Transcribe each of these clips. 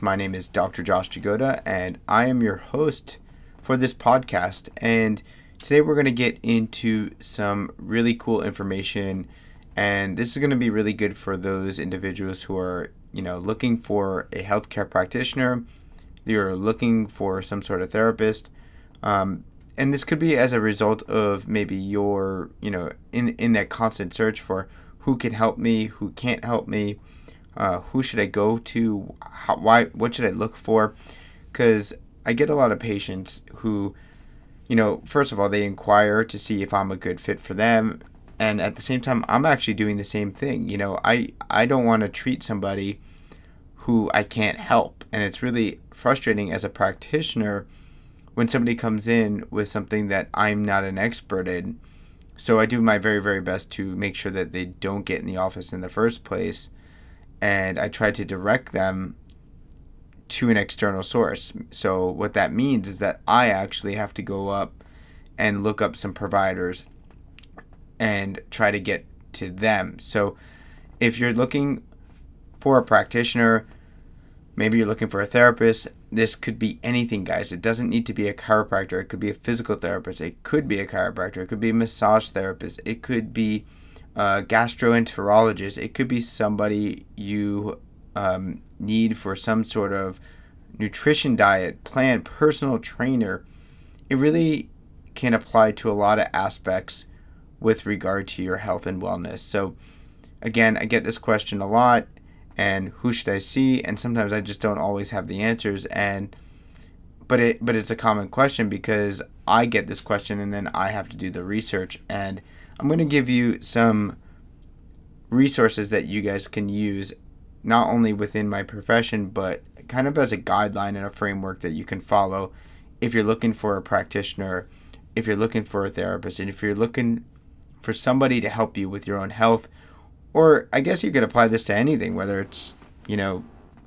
My name is Dr. Josh Jagoda, and I am your host for this podcast. And today we're going to get into some really cool information, and this is going to be really good for those individuals who are, looking for a healthcare practitioner. You're looking for some sort of therapist, and this could be as a result of maybe you're, in that constant search for who can help me, who can't help me. Who should I go to? What should I look for? Because I get a lot of patients who, first of all, they inquire to see if I'm a good fit for them. And at the same time, I'm actually doing the same thing. I don't want to treat somebody who I can't help. And it's really frustrating as a practitioner when somebody comes in with something that I'm not an expert in. So I do my very, very best to make sure that they don't get in the office in the first place. And I try to direct them to an external source. So what that means is that I actually have to go up and look up some providers and try to get to them. So if you're looking for a practitioner, maybe you're looking for a therapist, this could be anything, guys. It doesn't need to be a chiropractor. It could be a physical therapist. It could be a chiropractor. It could be a massage therapist. It could be gastroenterologist. It could be somebody you need for some sort of nutrition diet plan, personal trainer. It really can apply to a lot of aspects with regard to your health and wellness. So again, I get this question a lot, and who should I see? And sometimes I just don't always have the answers, but it's a common question because I get this question and then I have to do the research. And I'm going to give you some resources that you guys can use, not only within my profession, but kind of as a guideline and a framework that you can follow if you're looking for a practitioner, if you're looking for a therapist, and if you're looking for somebody to help you with your own health. Or I guess you could apply this to anything, whether it's, a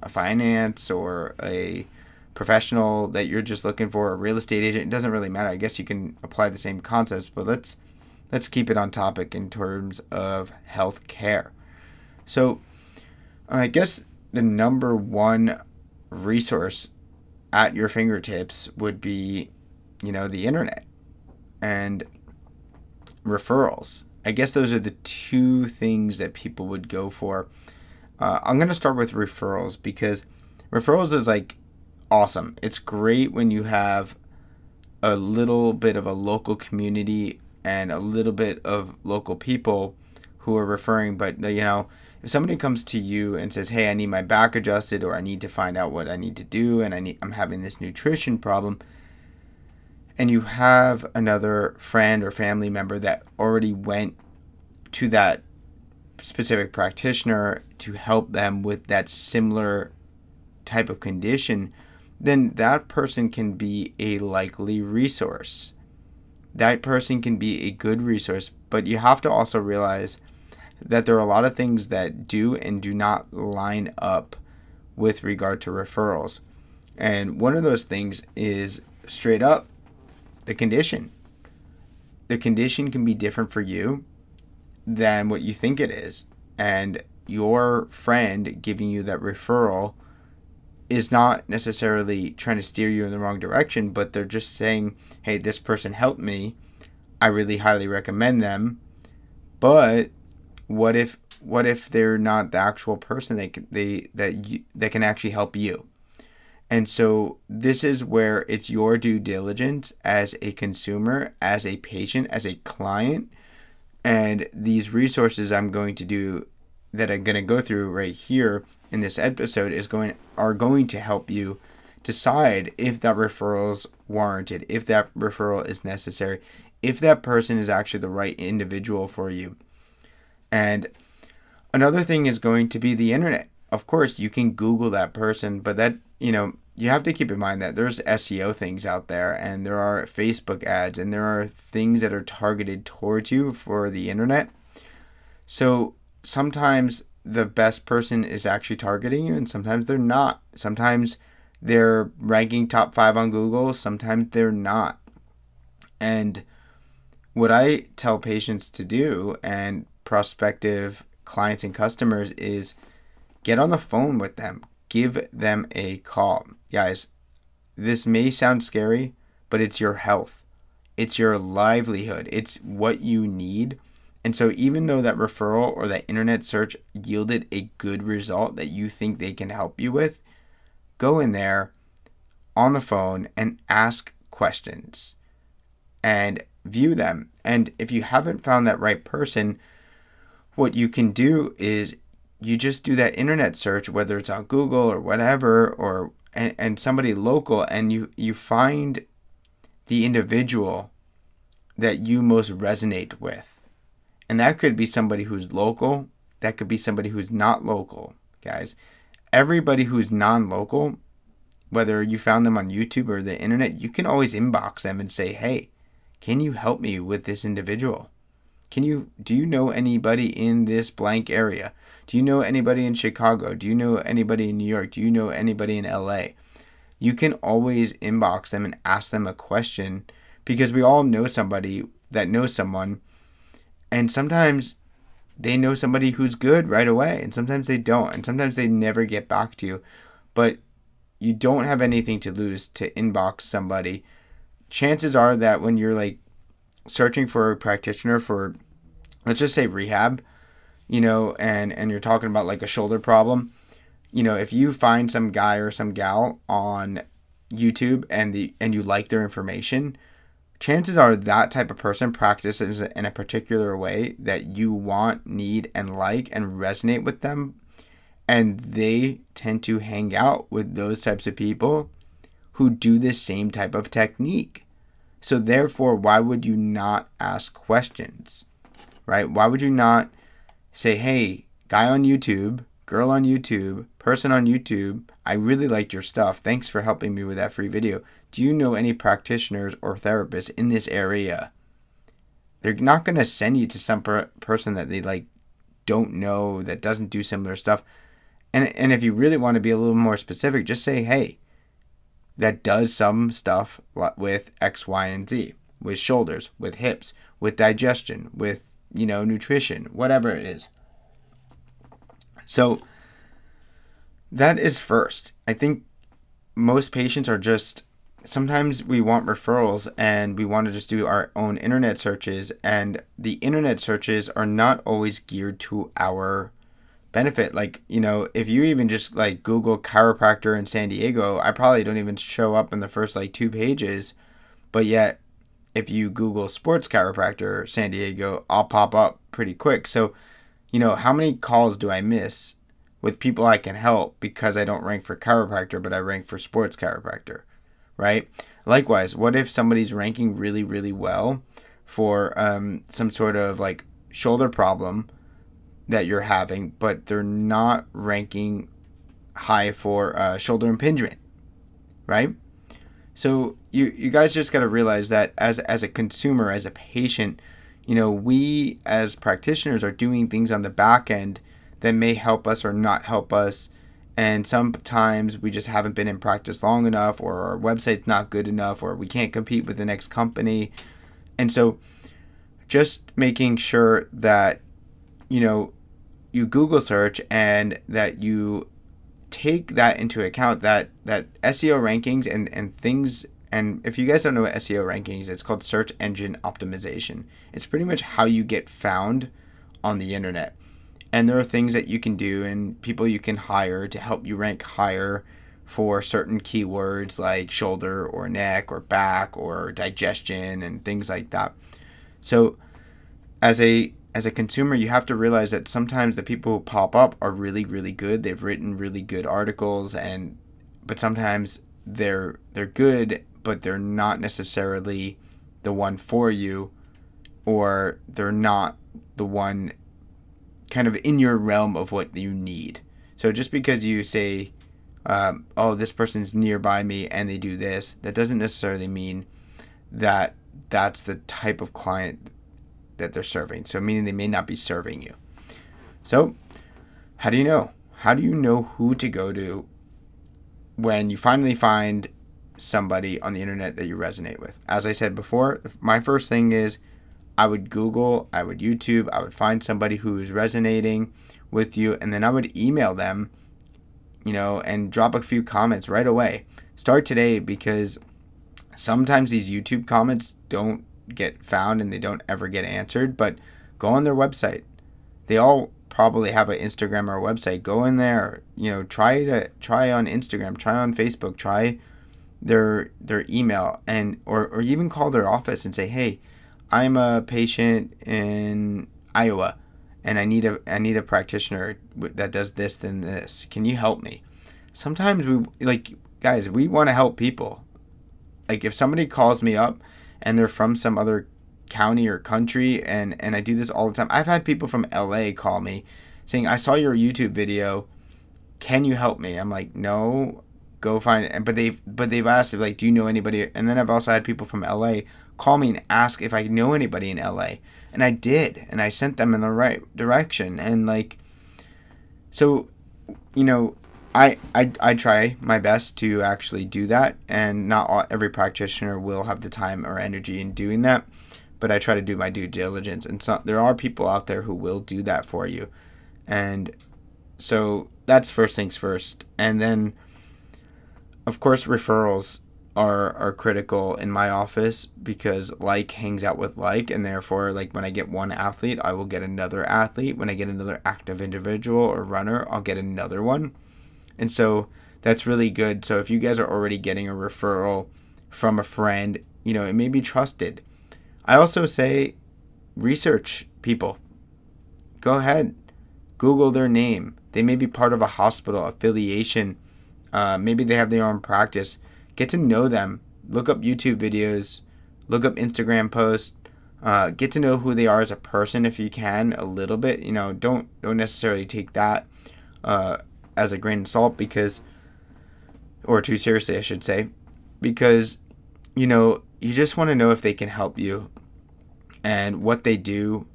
finance or a professional that you're just looking for, a real estate agent. It doesn't really matter. I guess you can apply the same concepts, but let's keep it on topic in terms of health care. So I guess the number one resource at your fingertips would be, the internet and referrals. I guess those are the two things that people would go for. I'm going to start with referrals because referrals is awesome. It's great when you have a little bit of a local community and a little bit of local people who are referring. But, if somebody comes to you and says, hey, I need my back adjusted, or I need to find out what I need to do, and I'm having this nutrition problem, and you have another friend or family member that already went to that specific practitioner to help them with that similar type of condition, then that person can be a likely resource. That person can be a good resource, but you have to also realize that there are a lot of things that do and do not line up with regard to referrals. And one of those things is straight up the condition. The condition can be different for you than what you think it is. And your friend giving you that referral is not necessarily trying to steer you in the wrong direction, but they're just saying, hey, this person helped me. I really highly recommend them. But what if they're not the actual person that can actually help you? And so this is where it's your due diligence as a consumer, as a patient, as a client. And these resources I'm going to go through right here in this episode are going to help you decide if that referral is warranted, if that referral is necessary, if that person is actually the right individual for you. And another thing is going to be the internet. Of course, you can Google that person, but that, you have to keep in mind that there's SEO things out there, and there are Facebook ads, and there are things that are targeted towards you for the internet. So sometimes the best person is actually targeting you, and sometimes they're not. Sometimes they're ranking top 5 on Google, sometimes they're not. And what I tell patients to do, and prospective clients and customers, is get on the phone with them. give them a call. Guys, this may sound scary, but it's your health. It's your livelihood. It's what you need. And so even though that referral or that internet search yielded a good result that you think they can help you with, go in there on the phone and ask questions and view them. And if you haven't found that right person, what you can do is you just do that internet search, whether it's on Google or whatever, and somebody local, and you find the individual that you most resonate with. And that could be somebody who's local. That could be somebody who's not local, guys. Everybody who's non-local, whether you found them on YouTube or the internet, you can always inbox them and say, hey, can you help me with this individual? Do you know anybody in this blank area? Do you know anybody in Chicago? Do you know anybody in New York? Do you know anybody in LA? You can always inbox them and ask them a question, because we all know somebody that knows someone, and sometimes they know somebody who's good right away, and sometimes they don't, and sometimes they never get back to you. But you don't have anything to lose to inbox somebody. Chances are that when you're like searching for a practitioner for, let's just say, rehab, and you're talking about like a shoulder problem, if you find some guy or some gal on YouTube and you like their information, chances are that type of person practices in a particular way that you want, need, and like, and resonate with them. And they tend to hang out with those types of people who do the same type of technique. So therefore, why would you not ask questions, right? Why would you not say, hey, guy on YouTube, girl on YouTube, person on YouTube, I really liked your stuff. Thanks for helping me with that free video. Do you know any practitioners or therapists in this area? They're not going to send you to some person that they don't know, that doesn't do similar stuff. And if you really want to be a little more specific, just say, hey, that does some stuff with X, Y, and Z, with shoulders, with hips, with digestion, with, nutrition, whatever it is. So that is first. I think most patients are sometimes we want referrals and we want to just do our own internet searches, and the internet searches are not always geared to our benefit. If you even just Google chiropractor in San Diego, I probably don't even show up in the first 2 pages. But yet, if you Google sports chiropractor San Diego, I'll pop up pretty quick. So, how many calls do I miss with people I can help because I don't rank for chiropractor, but I rank for sports chiropractor, right? Likewise, what if somebody's ranking really, really well for some sort of shoulder problem that you're having, but they're not ranking high for shoulder impingement, right? So you guys just got to realize that as a consumer, as a patient, we as practitioners are doing things on the back end that may help us or not help us. And sometimes we just haven't been in practice long enough, or our website's not good enough, or we can't compete with the next company. And so just making sure that you Google search and that you take that into account, that SEO rankings and things. And if you guys don't know what SEO rankings, it's called search engine optimization. It's pretty much how you get found on the internet. And there are things that you can do and people you can hire to help you rank higher for certain keywords like shoulder or neck or back or digestion and things like that. So as a consumer, you have to realize that sometimes the people who pop up are really, really good. They've written really good articles, but sometimes they're good, but they're not necessarily the one for you, or they're not the one kind of in your realm of what you need. So just because you say, oh, this person's nearby me and they do this, that doesn't necessarily mean that that's the type of client that they're serving. So meaning they may not be serving you. So how do you know? How do you know who to go to when you finally find somebody on the internet that you resonate with? As I said before, my first thing is I would Google, I would YouTube, I would find somebody who is resonating with you, and then I would email them and drop a few comments right away. Start today, because sometimes these YouTube comments don't get found and they don't ever get answered, but go on their website. They all probably have an Instagram or a website. Go in there, try on Instagram, try on Facebook, try their email, and or even call their office and say, "Hey, I'm a patient in Iowa and I need a practitioner that does this and this. Can you help me?" Sometimes guys, we want to help people. Like, if somebody calls me up and they're from some other county or country, and I do this all the time. I've had people from LA call me saying, "I saw your YouTube video. Can you help me?" I'm like, "No, go find it." But they've asked, like, "Do you know anybody?" And then I've also had people from LA call me and ask if I know anybody in LA. And I did, and I sent them in the right direction. And so, I try my best to actually do that, and not every practitioner will have the time or energy in doing that, but I try to do my due diligence. And so there are people out there who will do that for you. And so that's first things first. And then, of course, referrals are critical in my office, because like hangs out with like, and therefore, like, when I get one athlete, I will get another athlete. When I get another active individual or runner, I'll get another one. And so that's really good. So if you guys are already getting a referral from a friend, it may be trusted. I also say research people. Go ahead. Google their name. They may be part of a hospital affiliation. Maybe they have their own practice. Get to know them. Look up YouTube videos. Look up Instagram posts. Get to know who they are as a person if you can, a little bit. Don't necessarily take that as a grain of salt, or too seriously, I should say, because, you just want to know if they can help you, and what they do,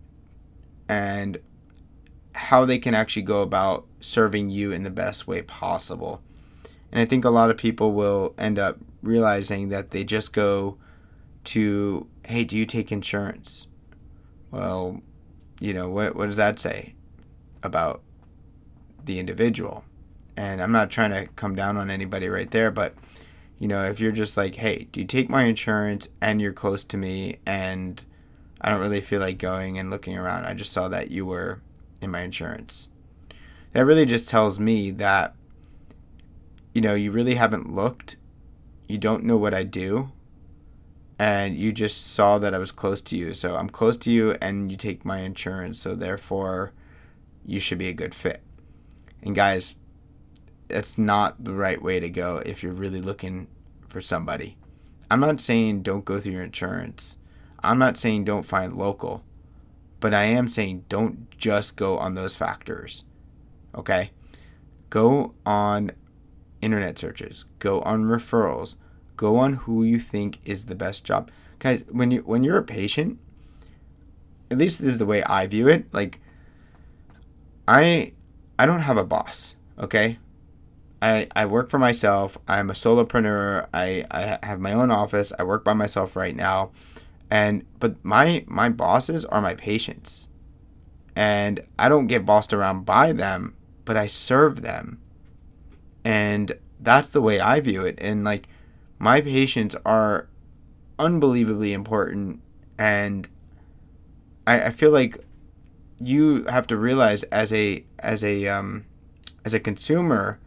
and how they can actually go about serving you in the best way possible. And I think a lot of people will end up realizing that they just go to, "Hey, do you take insurance?" Well, what does that say about the individual? And I'm not trying to come down on anybody right there, but if you're just like, "Hey, do you take my insurance, and you're close to me, and I don't really feel like going and looking around. I just saw that you were in my insurance." That really just tells me that you really haven't looked. You don't know what I do, and you just saw that I was close to you. So I'm close to you, and you take my insurance, so therefore you should be a good fit. And guys, that's not the right way to go if you're really looking for somebody. I'm not saying don't go through your insurance. I'm not saying don't find local. But I am saying don't just go on those factors. Okay? Go on internet searches. Go on referrals. Go on who you think is the best job. Guys, when you're a patient, at least this is the way I view it, like, I don't have a boss, okay? I work for myself. I'm a solopreneur. I have my own office. I work by myself right now. But my bosses are my patients. And I don't get bossed around by them, but I serve them. And that's the way I view it. And like, my patients are unbelievably important. And I feel like you have to realize as a consumer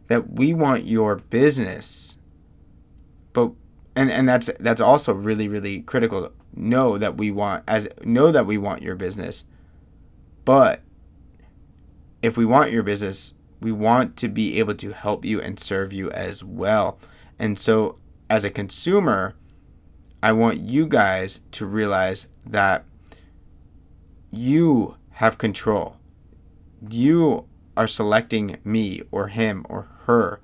that we want your business, but and that's also really, really critical. Know that we want your business, but if we want your business, we want to be able to help you and serve you as well. And so, as a consumer, I want you guys to realize that you have control. You are selecting me or him or her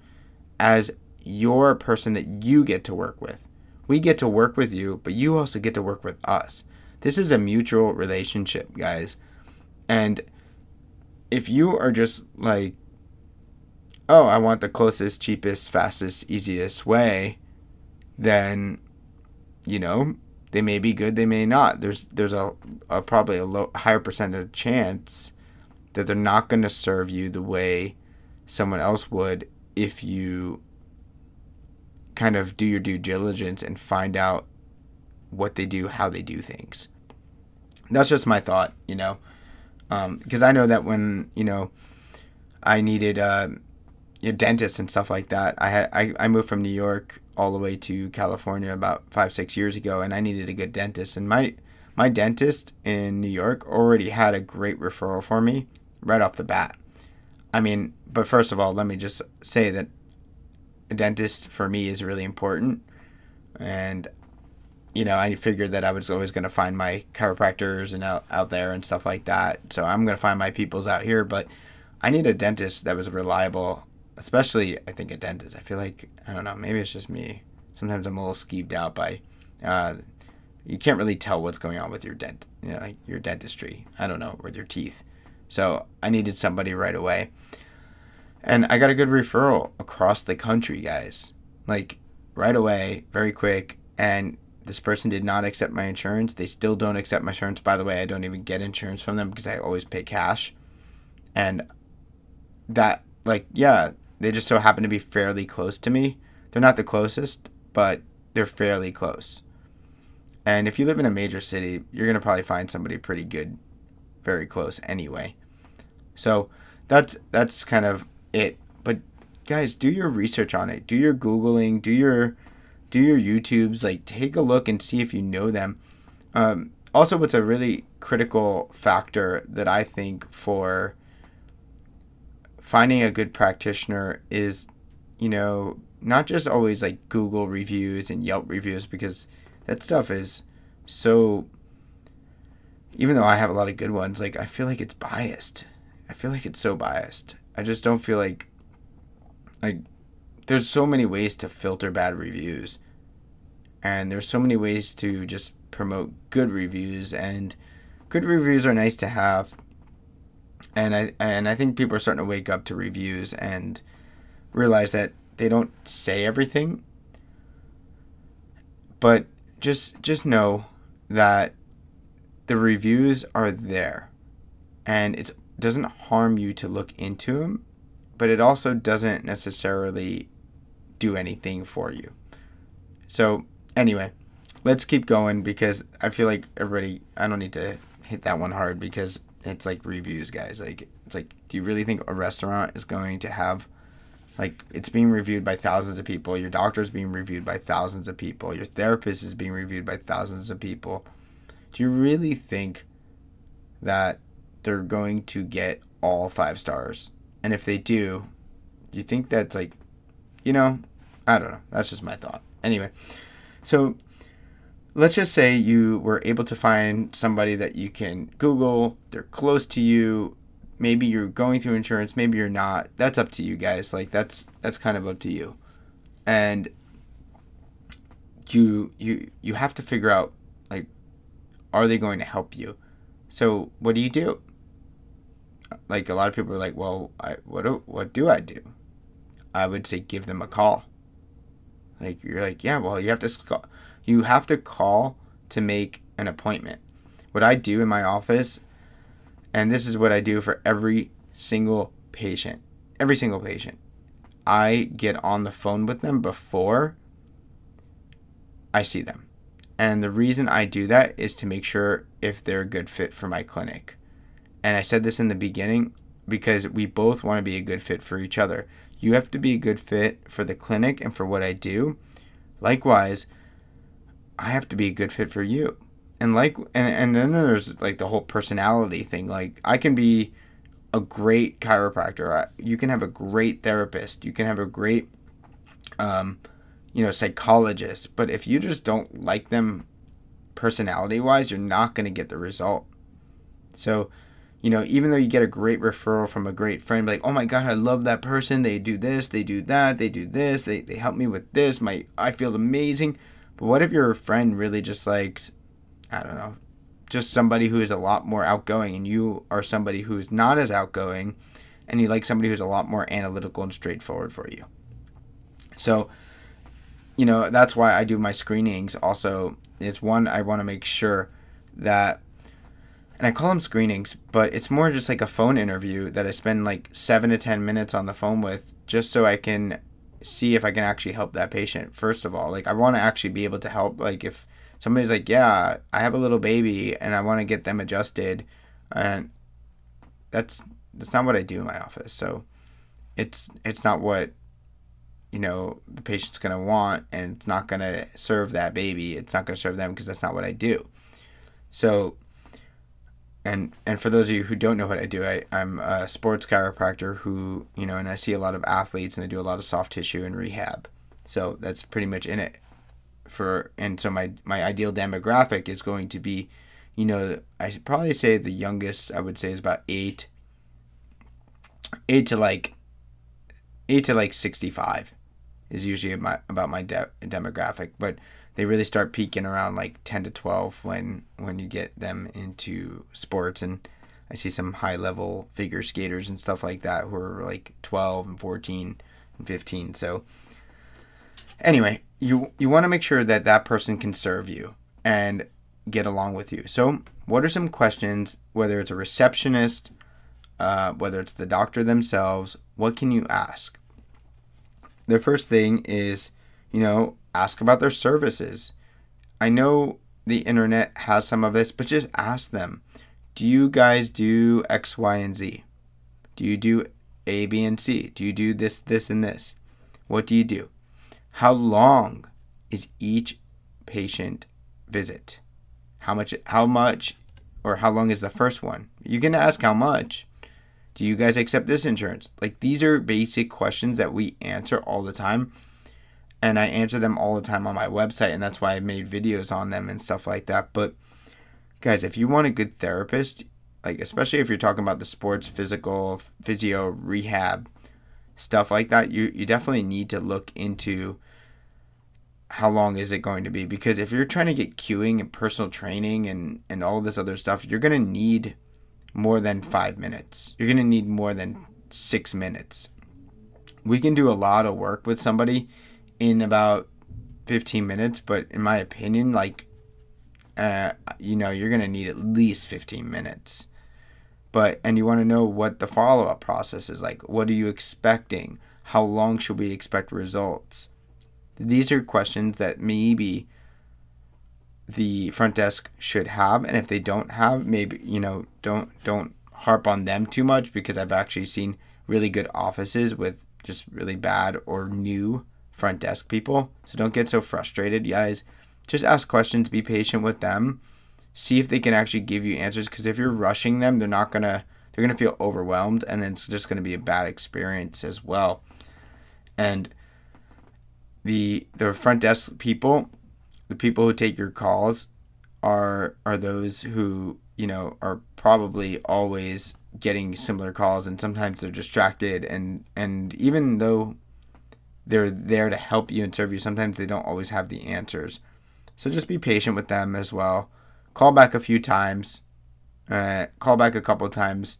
as your person that you get to work with. We get to work with you, but you also get to work with us. This is a mutual relationship, guys. And if you are just like, "Oh, I want the closest, cheapest, fastest, easiest way," then, they may be good, they may not. There's probably a higher percentage chance that they're not going to serve you the way someone else would if you kind of do your due diligence and find out what they do, how they do things. That's just my thought, because I know that when, I needed a dentist and stuff like that. I moved from New York all the way to California about 5-6 years ago, and I needed a good dentist. And my dentist in New York already had a great referral for me right off the bat. I mean, but first of all, let me just say that a dentist for me is really important. And, I figured that I was always going to find my chiropractors and out there and stuff like that. So I'm going to find my peoples out here. But I need a dentist that was reliable, especially, I think, a dentist. I feel like, I don't know, maybe it's just me. Sometimes I'm a little skeeved out by, you can't really tell what's going on with your like your dentistry. I don't know, with your teeth. So I needed somebody right away. And I got a good referral across the country, guys. Like, right away, very quick. And this person did not accept my insurance. They still don't accept my insurance. By the way, I don't even get insurance from them because I always pay cash. And that, like, yeah, they just so happen to be fairly close to me. They're not the closest, but they're fairly close. And if you live in a major city, you're going to probably find somebody pretty good, very close anyway. So that's kind of it. But guys, do your research on it. Do your Googling, do your YouTubes, like take a look and see if you know them. Also, what's a really critical factor that I think for finding a good practitioner is, not just always like Google reviews and Yelp reviews, because that stuff is so, even though I have a lot of good ones, like I feel like it's biased. I feel like it's so biased. I just don't feel like there's so many ways to filter bad reviews, and there's so many ways to just promote good reviews, and good reviews are nice to have. And I think people are starting to wake up to reviews and realize that they don't say everything, but just know that the reviews are there, and it doesn't harm you to look into them, but it also doesn't necessarily do anything for you. So anyway, let's keep going, because I feel like I don't need to hit that one hard, because it's like reviews, guys. Like, it's like, do you really think a restaurant is going to have, like, it's being reviewed by thousands of people, your doctor's being reviewed by thousands of people, your therapist is being reviewed by thousands of people. Do you really think that they're going to get all 5 stars? And if they do you think that's like, I don't know. That's just my thought. Anyway, so let's just say you were able to find somebody that you can Google. They're close to you. Maybe you're going through insurance. Maybe you're not. That's up to you guys. Like, that's kind of up to you. And you have to figure out, like, are they going to help you? So what do? Like, a lot of people are like, well, what do I do? I would say give them a call. Like, you're like, yeah, well, you have to call to make an appointment. What I do in my office, and this is what I do for every single patient, I get on the phone with them before I see them. And the reason I do that is to make sure if they're a good fit for my clinic. And I said this in the beginning because we both want to be a good fit for each other. You have to be a good fit for the clinic and for what I do. Likewise, I have to be a good fit for you. And then there's like the whole personality thing. Like, I can be a great chiropractor. You can have a great therapist. You can have a great psychologist. But if you just don't like them personality-wise, you're not going to get the result. So, even though you get a great referral from a great friend, like, oh my God, I love that person. They do this, they do that, they do this, they help me with this. I feel amazing. But what if your friend really just likes, I don't know, just somebody who is a lot more outgoing, and you are somebody who's not as outgoing, and you like somebody who's a lot more analytical and straightforward for you? So, that's why I do my screenings also. Is one, I want to make sure that And I call them screenings, but it's more just like a phone interview that I spend like 7 to 10 minutes on the phone with, just so I can see if I can actually help that patient. First of all, like I want to actually be able to help. Like if somebody's like, yeah, I have a little baby and I want to get them adjusted, and that's not what I do in my office. So it's not what the patient's going to want, and it's not going to serve that baby. It's not going to serve them, because that's not what I do. So, and for those of you who don't know what I do, I'm a sports chiropractor who, and I see a lot of athletes, and I do a lot of soft tissue and rehab. So that's pretty much in it. And so my ideal demographic is going to be, I should probably say the youngest I would say is about 8 to like 65 is usually about my demographic, but they really start peaking around like 10 to 12 when you get them into sports. And I see some high level figure skaters and stuff like that who are like 12 and 14 and 15. So anyway, you want to make sure that that person can serve you and get along with you. So what are some questions, whether it's a receptionist, whether it's the doctor themselves, what can you ask? The first thing is, ask about their services. I know the internet has some of this, but just ask them. Do you guys do X, Y, and Z? Do you do A, B, and C? Do you do this, this, and this? What do you do? How long is each patient visit? How much, or how long is the first one? You can ask how much. Do you guys accept this insurance? Like, these are basic questions that we answer all the time. And I answer them all the time on my website. And that's why I made videos on them and stuff like that. But guys, if you want a good therapist, like especially if you're talking about the sports, physical, physio, rehab, stuff like that, you definitely need to look into how long is it going to be. Because if you're trying to get cueing and personal training and all this other stuff, you're going to need more than 5 minutes. You're going to need more than 6 minutes. We can do a lot of work with somebody in about 15 minutes, but in my opinion, like, you're going to need at least 15 minutes. And you want to know what the follow-up process is like. What are you expecting? How long should we expect results? These are questions that maybe the front desk should have, and if they don't have, maybe don't harp on them too much, because I've actually seen really good offices with just really bad or new front desk people. So don't get so frustrated, guys. Just ask questions, be patient with them, see if they can actually give you answers, because if you're rushing them, they're gonna feel overwhelmed, and then it's just gonna be a bad experience as well. And the front desk people, the people who take your calls are those who, are probably always getting similar calls, and sometimes they're distracted, and even though they're there to help you and serve you, sometimes they don't always have the answers. So just be patient with them as well. Call back a few times, call back a couple times,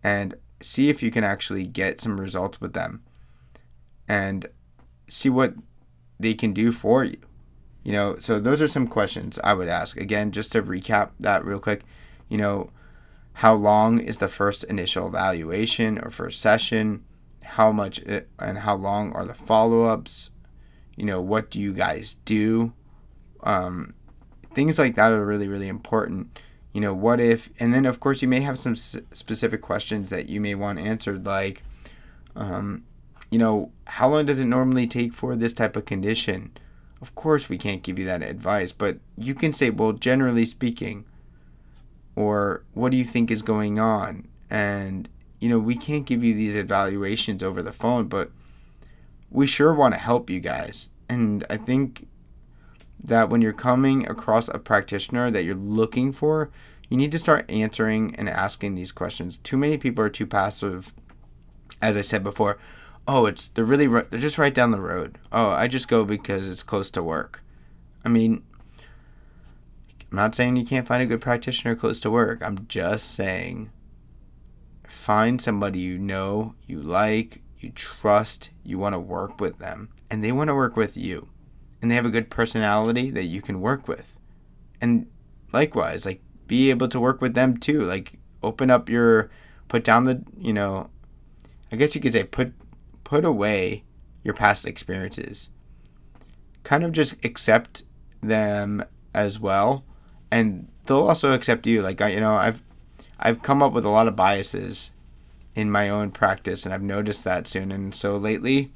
and see if you can actually get some results with them, and see what they can do for you. So those are some questions I would ask. Again, just to recap that real quick, how long is the first initial evaluation or first session? How much and how long are the follow-ups? What do you guys do? Things like that are really, really important. What if, and then of course you may have some specific questions that you may want answered, like, how long does it normally take for this type of condition? Of course, we can't give you that advice, but you can say, well, generally speaking, or what do you think is going on? And, we can't give you these evaluations over the phone, but we sure want to help you guys. And I think that when you're coming across a practitioner that you're looking for, you need to start answering and asking these questions. Too many people are too passive. As I said before, they're just right down the road. Oh, I just go because it's close to work. I mean, I'm not saying you can't find a good practitioner close to work. I'm just saying find somebody you like, you trust, you want to work with them, and they want to work with you. And they have a good personality that you can work with. And likewise, like, be able to work with them too. Like put down the, I guess you could say put away your past experiences. Kind of just accept them as well, and they'll also accept you. Like I've come up with a lot of biases in my own practice, and I've noticed that soon. And so lately,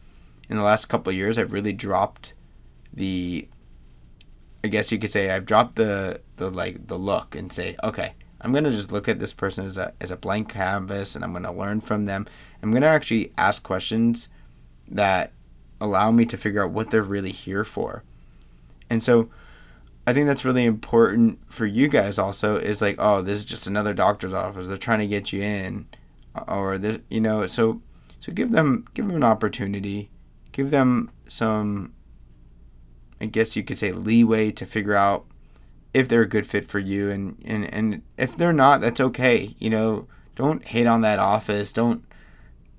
in the last couple of years, I've really dropped I guess you could say I've dropped the look and say, okay, I'm gonna just look at this person as a blank canvas, and I'm gonna learn from them. I'm gonna actually ask questions that allow me to figure out what they're really here for. And so I think that's really important for you guys also, is like, oh, this is just another doctor's office. They're trying to get you in, or this, so give them an opportunity, give them some, I guess you could say, leeway to figure out if they're a good fit for you, and if they're not, that's okay. Don't hate on that office.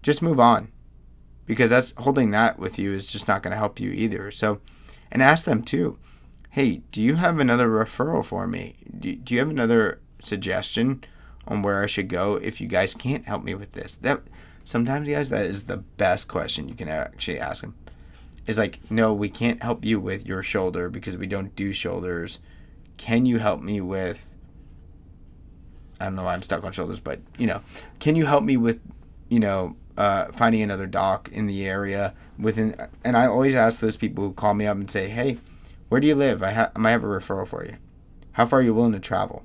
Just move on, because that's holding that with you is just not going to help you either. So, and ask them too, hey, do you have another referral for me? Do you have another suggestion on where I should go if you guys can't help me with this? That sometimes, guys, that is the best question you can actually ask them. Is like, no, we can't help you with your shoulder because we don't do shoulders. Can you help me with, I don't know why I'm stuck on shoulders, but, can you help me with, finding another doc in the area and I always ask those people who call me up and say, hey, where do you live? I might have a referral for you. How far are you willing to travel?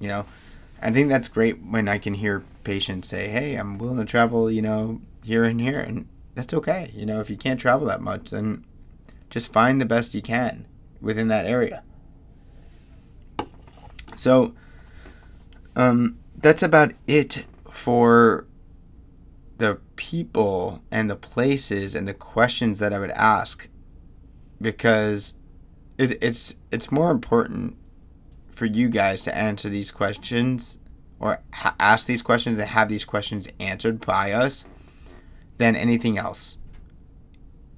I think that's great when I can hear patients say, hey, I'm willing to travel, here and here. And that's okay. If you can't travel that much, then just find the best you can within that area. So that's about it for the people and the places and the questions that I would ask, because it's more important for you guys to answer these questions or ask these questions and have these questions answered by us than anything else.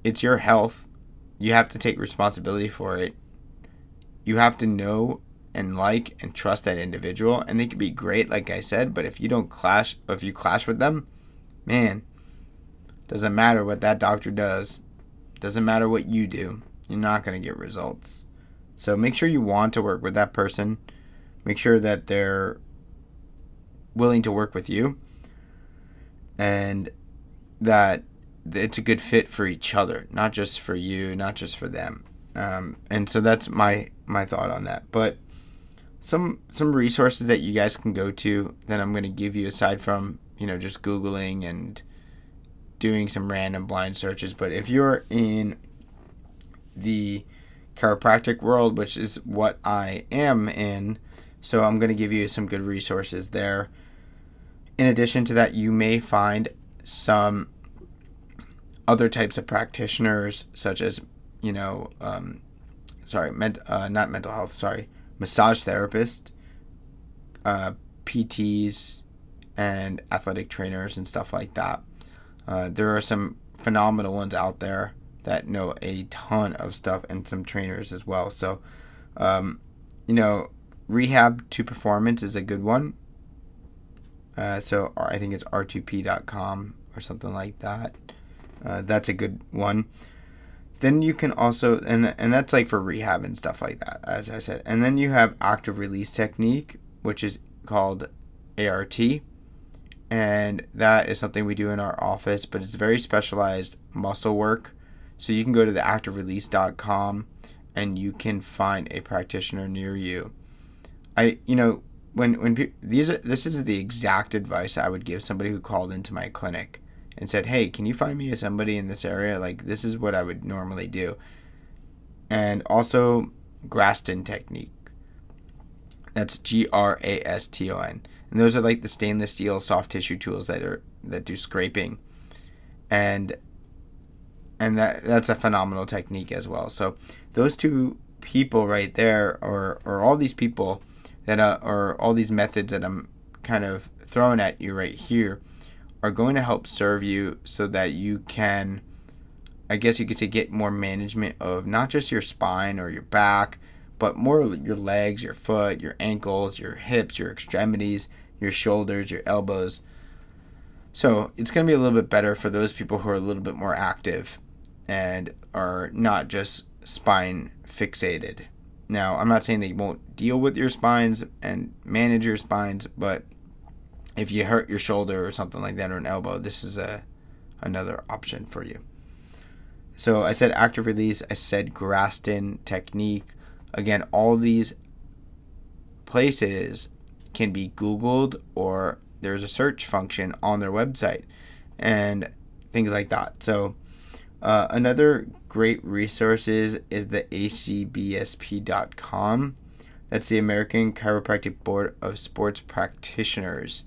It's your health. You have to take responsibility for it. You have to know and like and trust that individual, and they could be great, like I said, but if you clash with them, man, doesn't matter what that doctor does, doesn't matter what you do, you're not going to get results. So make sure you want to work with that person. Make sure that they're willing to work with you, and that it's a good fit for each other, not just for you, not just for them. And so that's my thought on that. But some resources that you guys can go to that I'm going to give you, aside from just Googling and doing some random blind searches. But if you're in the chiropractic world, which is what I am in, so I'm going to give you some good resources there. In addition to that, you may find some other types of practitioners, such as massage therapists, PTs, and athletic trainers and stuff like that. There are some phenomenal ones out there that know a ton of stuff, and some trainers as well. So, Rehab to Performance is a good one. So I think it's r2p.com or something like that. That's a good one. Then you can also, and that's like for rehab and stuff like that, as I said. And then you have Active Release Technique, which is called ART. And that is something we do in our office, but it's very specialized muscle work. So you can go to the activerelease.com and you can find a practitioner near you. This is the exact advice I would give somebody who called into my clinic and said, hey, can you find me somebody in this area? Like, this is what I would normally do. And also Graston technique. That's Graston. And those are like the stainless steel soft tissue tools that do scraping. And that's a phenomenal technique as well. So those two people right there, or all these people that or all these methods that I'm kind of throwing at you right here, are going to help serve you so that you can, I guess you could say, get more management of not just your spine or your back, but more your legs, your foot, your ankles, your hips, your extremities, your shoulders, your elbows. So it's going to be a little bit better for those people who are a little bit more active and are not just spine fixated. Now, I'm not saying that you won't deal with your spines and manage your spines, but if you hurt your shoulder or something like that, or an elbow, this is another option for you. So I said active release, I said Graston technique. Again, all these places can be Googled, or there's a search function on their website and things like that. So another great resources is the acbsp.com. That's the American Chiropractic Board of Sports Practitioners.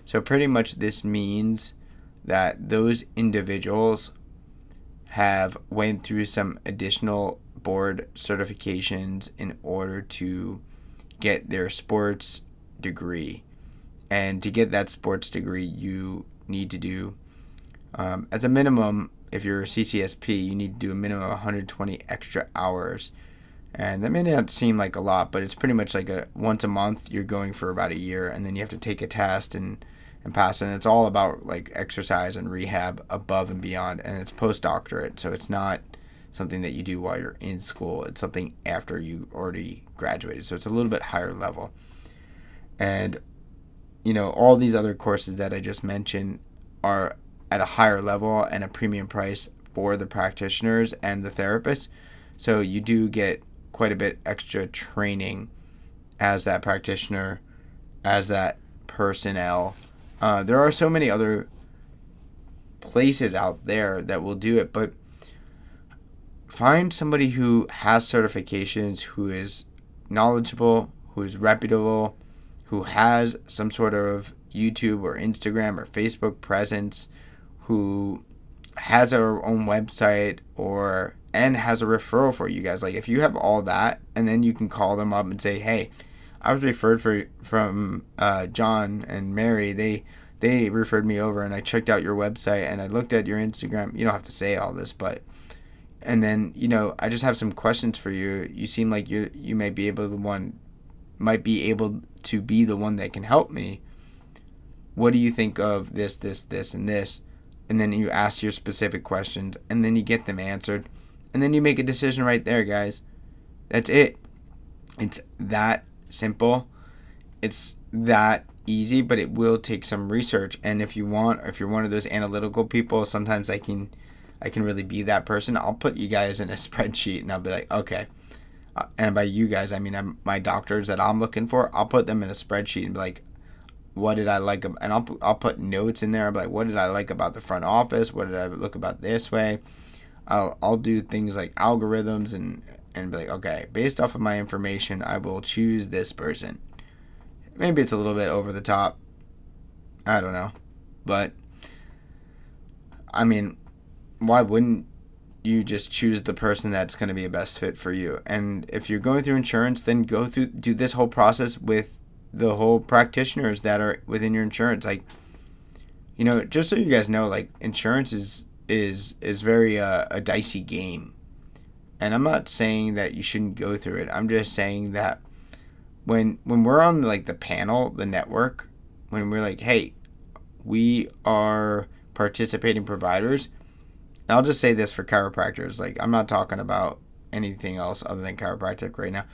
So pretty much this means that those individuals have went through some additional board certifications in order to get their sports degree. And to get that sports degree, you need to do, as a minimum, if you're a CCSP, you need to do a minimum of 120 extra hours. And that may not seem like a lot, but it's pretty much like once a month you're going for about a year, and then you have to take a test and pass. And it's all about like exercise and rehab above and beyond. And it's postdoctorate, so it's not something that you do while you're in school. It's something after you already graduated. So it's a little bit higher level. And all these other courses that I just mentioned are at a higher level and a premium price for the practitioners and the therapists. So you do get quite a bit extra training as that practitioner, as that personnel. There are so many other places out there that will do it, but find somebody who has certifications, who is knowledgeable, who is reputable, who has some sort of YouTube or Instagram or Facebook presence, who has our own website and has a referral for you guys. Like if you have all that, and then you can call them up and say, hey, I was referred from John and Mary. They referred me over, and I checked out your website and I looked at your Instagram. You don't have to say all this, but and then I just have some questions for you. You seem like you might be able to be the one that can help me. What do you think of this, and this? And then you ask your specific questions, and then you get them answered, and then you make a decision right there, guys. That's it. It's that simple. It's that easy, but it will take some research. And if you're one of those analytical people, sometimes I can really be that person. I'll put you guys in a spreadsheet, and I'll be like, okay. And by you guys, I mean my doctors that I'm looking for. I'll put them in a spreadsheet and be like, what did I like? And I'll put notes in there. I'll be like, what did I like about the front office? What did I look about this way? I'll do things like algorithms and be like, okay, based off of my information, I will choose this person. Maybe it's a little bit over the top. I don't know. But, I mean, why wouldn't you just choose the person that's going to be a best fit for you? And if you're going through insurance, then do this whole process with the whole practitioners that are within your insurance. Like, just so you guys know, like, insurance is very a dicey game. And I'm not saying that you shouldn't go through it. I'm just saying that when we're on like the panel, the network, when we're like, hey, we are participating providers. And I'll just say this for chiropractors. Like, I'm not talking about anything else other than chiropractic right now.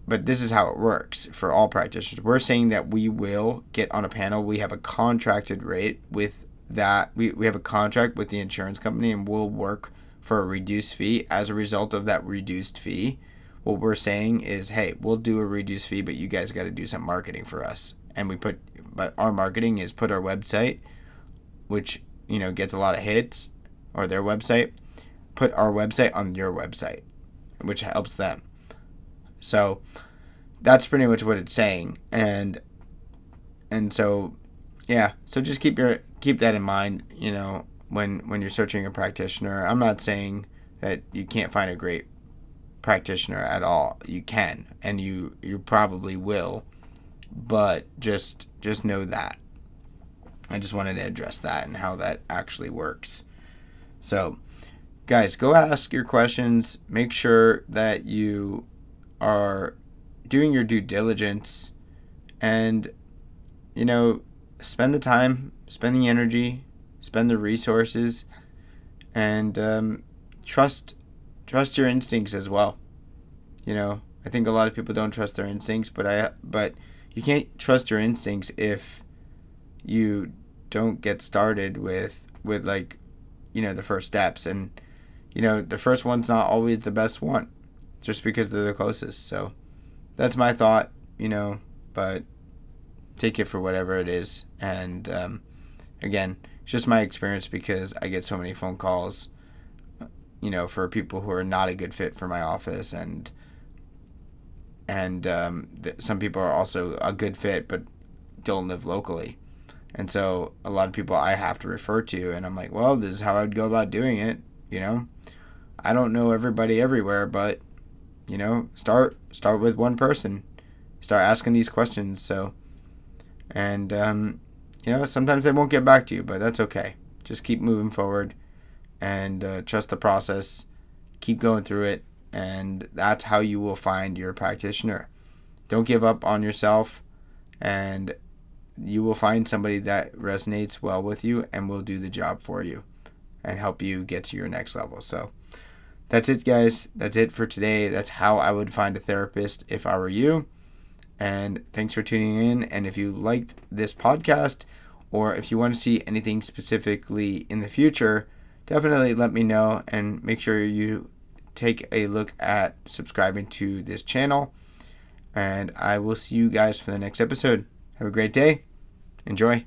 But this is how it works for all practitioners. We're saying that we will get on a panel. We have a contracted rate with that. We have a contract with the insurance company, and we'll work for a reduced fee. As a result of that reduced fee, what we're saying is, hey, we'll do a reduced fee, but you guys got to do some marketing for us. And but our marketing is put our website, which gets a lot of hits, or their website, put our website on your website, which helps them. So that's pretty much what it's saying. And so, yeah, so just keep that in mind, when you're searching a practitioner. I'm not saying that you can't find a great practitioner at all. You can, and you probably will, but just know that. I just wanted to address that and how that actually works. So, guys, go ask your questions. Make sure that you are doing your due diligence and, spend the time, spend the energy, spend the resources, and trust your instincts as well. I think a lot of people don't trust their instincts, but you can't trust your instincts if you don't get started with like, the first steps. And the first one's not always the best one, just because they're the closest. So that's my thought, but take it for whatever it is. And again, it's just my experience, because I get so many phone calls, for people who are not a good fit for my office, and some people are also a good fit but don't live locally. And so a lot of people I have to refer to, and I'm like, well, this is how I would go about doing it. I don't know everybody everywhere, but start with one person, start asking these questions. So, and sometimes they won't get back to you, but that's okay. Just keep moving forward, and trust the process. Keep going through it, and that's how you will find your practitioner. Don't give up on yourself, and you will find somebody that resonates well with you and will do the job for you and help you get to your next level. So that's it, guys. That's it for today. That's how I would find a therapist if I were you. And thanks for tuning in. And if you liked this podcast, or if you want to see anything specifically in the future, definitely let me know, and make sure you take a look at subscribing to this channel. And I will see you guys for the next episode. Have a great day. Enjoy.